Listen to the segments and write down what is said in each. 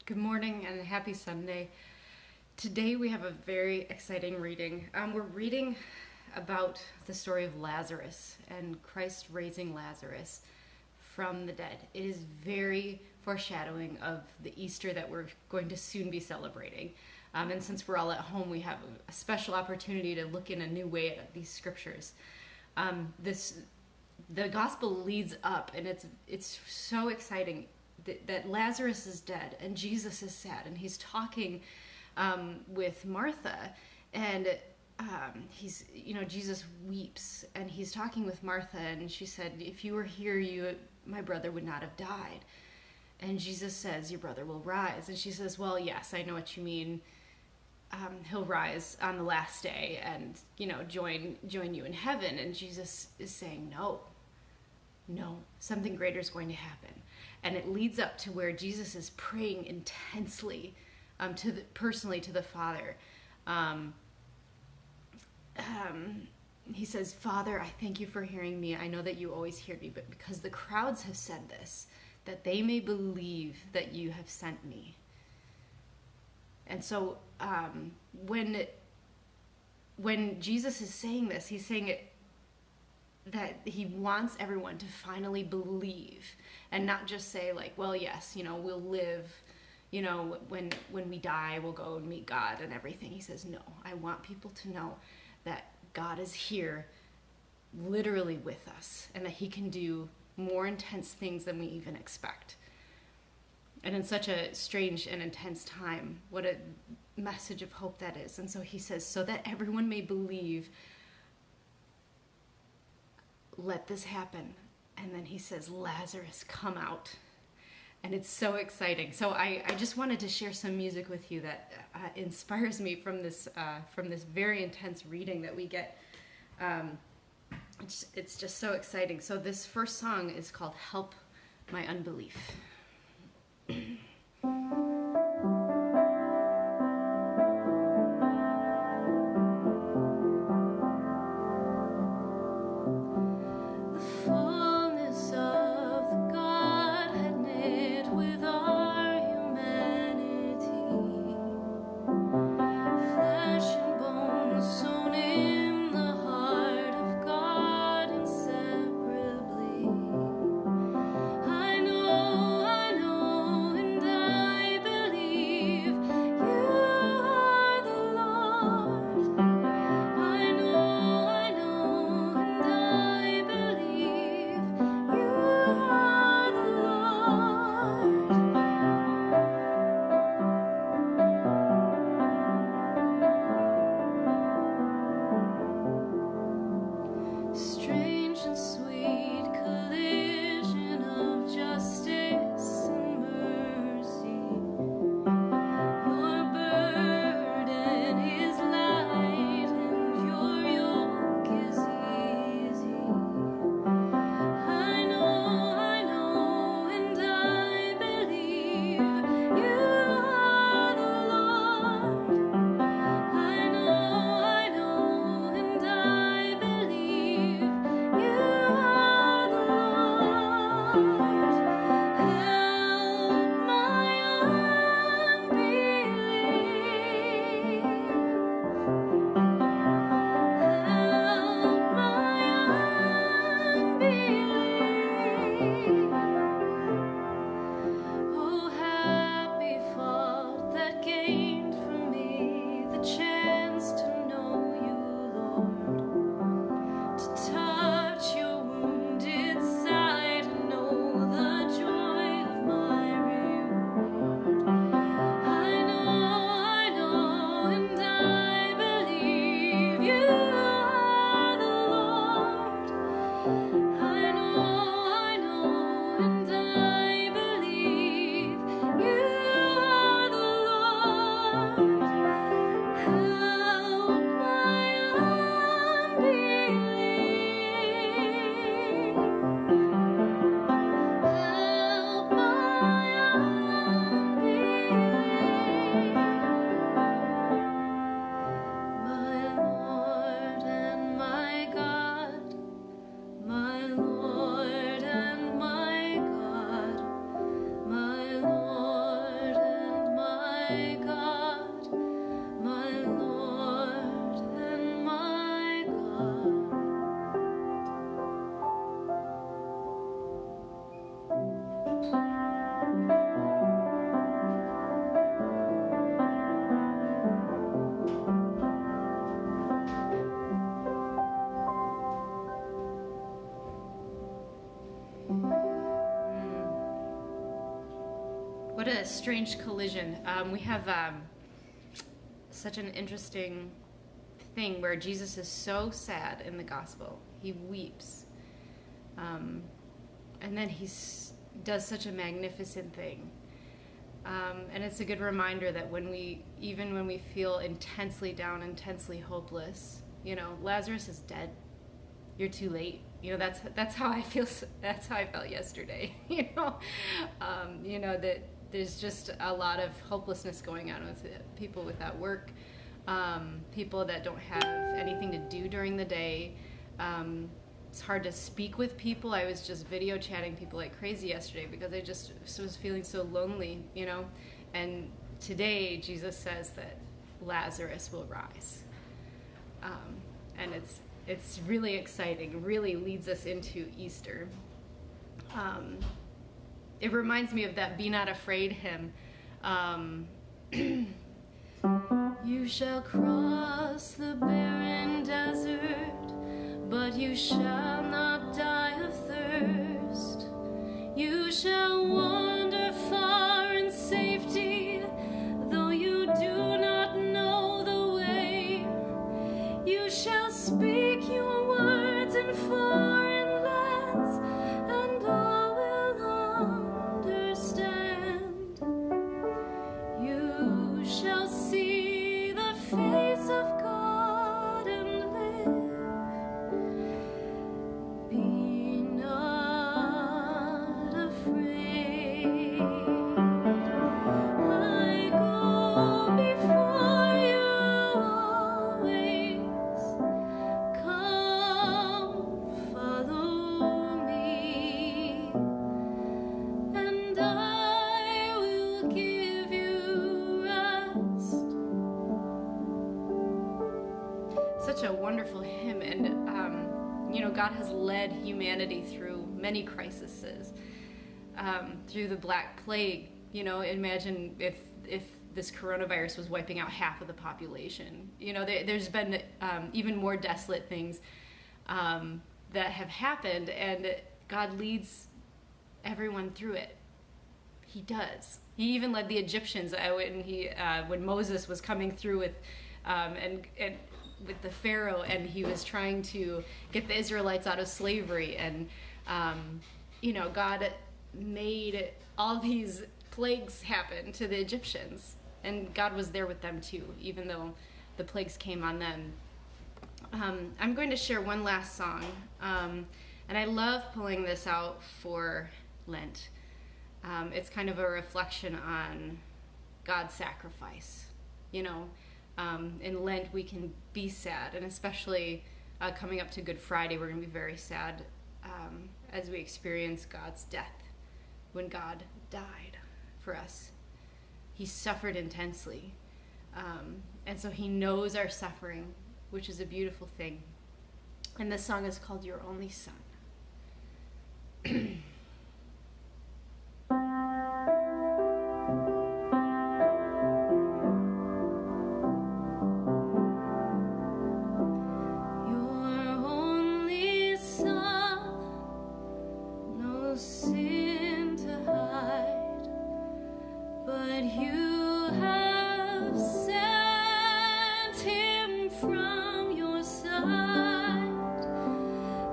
Good morning and happy Sunday. Today we have a very exciting reading. We're reading about the story of Lazarus and Christ raising Lazarus from the dead. It is very foreshadowing of the Easter that we're going to soon be celebrating. And since we're all at home, we have a special opportunity to look in a new way at these scriptures. The gospel leads up, and it's so exciting that Lazarus is dead and Jesus is sad, and he's talking with Martha, and Jesus weeps, and he's talking with Martha, and she said, "If you were here, my brother would not have died." And Jesus says, "Your brother will rise." And she says, "Well, yes, I know what you mean. He'll rise on the last day, and join you in heaven." And Jesus is saying, no, something greater is going to happen. And it leads up to where Jesus is praying intensely personally to the Father. He says, "Father, I thank you for hearing me. I know that you always hear me, but because the crowds have said this, that they may believe that you have sent me." And so when Jesus is saying this, he's saying it that he wants everyone to finally believe and not just say well, yes, we'll live, when we die, we'll go and meet God and everything. He says, no, I want people to know that God is here literally with us, and that he can do more intense things than we even expect. And in such a strange and intense time, what a message of hope that is. And so he says, so that everyone may believe, let this happen. And then he says, Lazarus, come out. And it's so exciting. So I just wanted to share some music with you that inspires me from this very intense reading that we get. It's just so exciting. So this first song is called Help My Unbelief. I know What a strange collision. We have such an interesting thing where Jesus is so sad in the gospel. He weeps. And then he does such a magnificent thing. And it's a good reminder that even when we feel intensely down, intensely hopeless, Lazarus is dead. You're too late. That's how I feel. That's how I felt yesterday. That there's just a lot of hopelessness going on with people without work, people that don't have anything to do during the day. It's hard to speak with people. I was just video chatting people like crazy yesterday because I just was feeling so lonely, And today Jesus says that Lazarus will rise, and it's really exciting. Really leads us into Easter. It reminds me of that "Be Not Afraid" hymn. You shall cross the barren desert, but you shall not die of thirst. You shall wander far in safety, though you do not know the way. You shall speak your words in foreign lands, and all will understand. You shall see the face of God and live. Be not afraid. I go before you always. Come, follow me, and I will give you rest. Such a wonderful hymn, and God has led humanity through many crises, through the Black Plague. Imagine if this coronavirus was wiping out half of the population. There's been even more desolate things that have happened, and God leads everyone through it. He does. He even led the Egyptians when Moses was coming through with with the Pharaoh, and he was trying to get the Israelites out of slavery, and God made all these plagues happen to the Egyptians, and God was there with them too, even though the plagues came on them. I'm going to share one last song, and I love pulling this out for Lent. It's kind of a reflection on God's sacrifice. In Lent we can be sad, and especially coming up to Good Friday, we're going to be very sad as we experience God's death. When God died for us, he suffered intensely, and so he knows our suffering, which is a beautiful thing. And this song is called Your Only Son.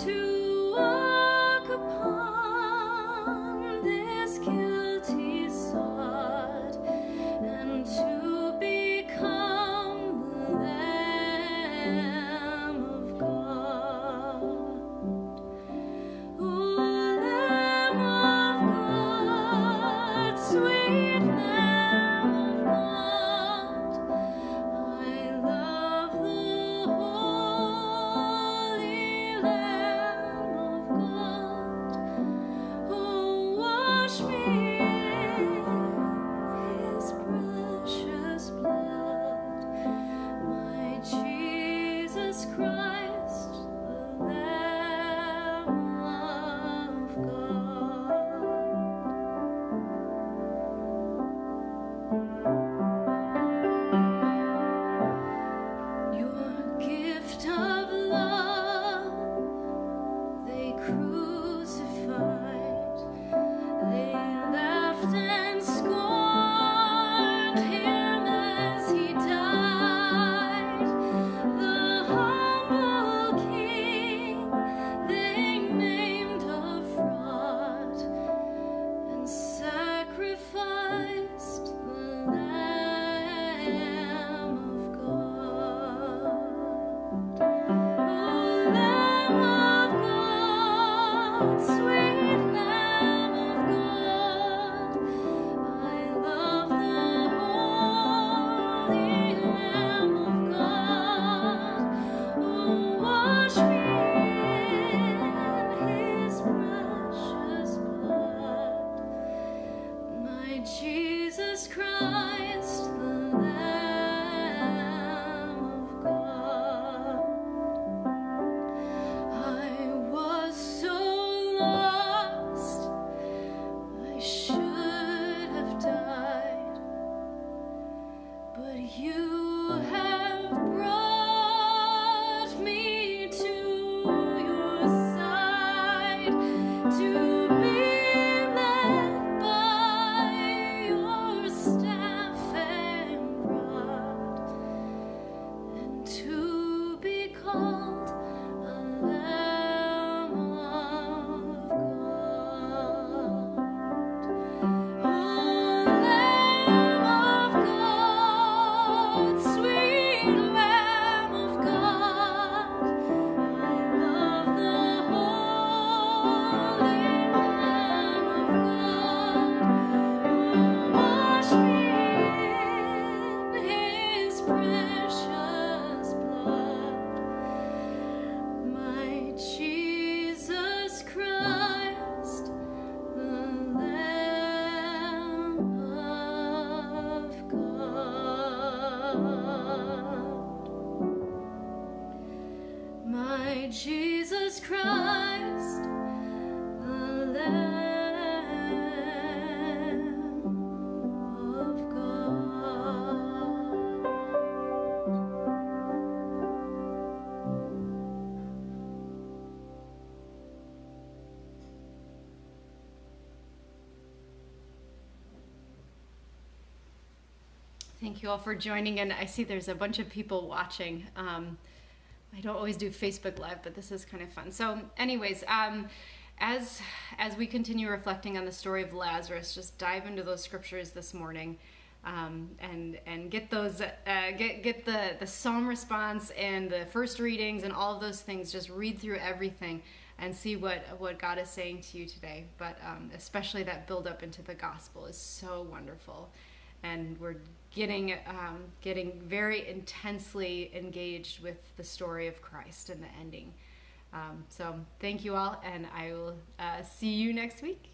To walk upon My Jesus Christ, the Lamb of God. I was so lost, I should have died, but you have brought me to your side to be led by your staff and rod, and to be called a Lamb of God. Oh, Lamb of God, sweet Lamb of God, I love the holy Lamb of God. Wash me in His precious blood, my Jesus Christ, the Lamb of God. My Jesus Christ, the Lamb of God. Thank you all for joining, and I see there's a bunch of people watching. I don't always do Facebook Live, but this is kind of fun. So anyways, as we continue reflecting on the story of Lazarus, just dive into those scriptures this morning, and get those get the psalm response and the first readings and all of those things. Just read through everything and see what God is saying to you today. But especially that build up into the gospel is so wonderful, and we're getting very intensely engaged with the story of Christ and the ending. So thank you all, and I will see you next week.